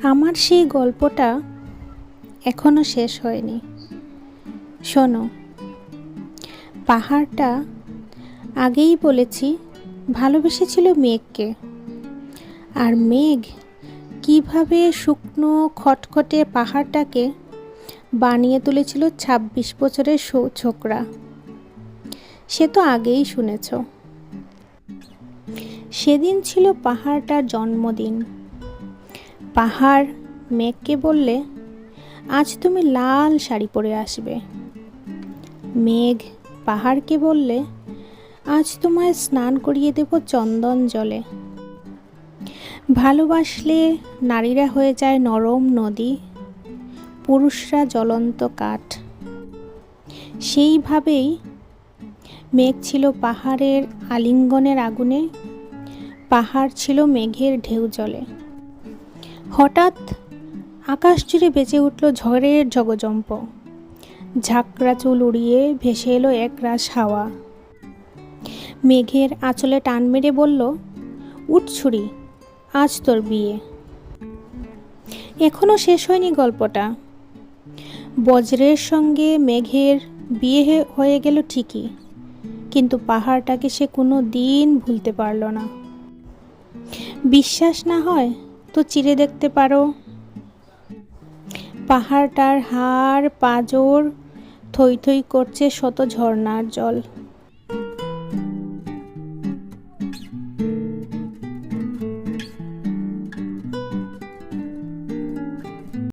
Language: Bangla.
আমার সেই গল্পটা এখনো শেষ হয়নি। শোনো, পাহাড়টা আগেই বলেছি ভালোবেসেছিল মেঘকে, আর মেঘ কিভাবে শুকনো খটখটে পাহাড়টাকে বানিয়ে তুলেছিল ২৬ বছরের ছোকরা, সে তো আগেই শুনেছ। সেদিন ছিল পাহাড়টার জন্মদিন। পাহাড় মেঘকে বললে, আজ তুমি লাল শাড়ি পরে আসবে। মেঘ পাহাড়কে বললে, আজ তোমায় স্নান করিয়ে দেব চন্দন জলে। ভালোবাসলে নারীরা হয়ে যায় নরম নদী, পুরুষরা জ্বলন্ত কাঠ। সেইভাবেই মেঘ ছিল পাহাড়ের আলিঙ্গনের আগুনে, পাহাড় ছিল মেঘের ঢেউ জলে। হঠাৎ আকাশ জুড়ে বেজে উঠল ঝড়ের ঝগজম্প। ঝাঁকড়া চুল উড়িয়ে ভেসে এলো একরাশ হাওয়া। মেঘের আঁচলে টান মেরে বলল, উঠ ছুরি, আজ তোর বিয়ে। এখনো শেষ হয়নি গল্পটা। বজ্রের সঙ্গে মেঘের বিয়ে হয়ে গেল ঠিকই, কিন্তু পাহাড়টাকে সে কোনো দিন ভুলতে পারল না। বিশ্বাস না হয় তো চিরে দেখতে পারো। পাহাড়টার হাড় পাঁজর থই থই করছে শত ঝর্ণার জল।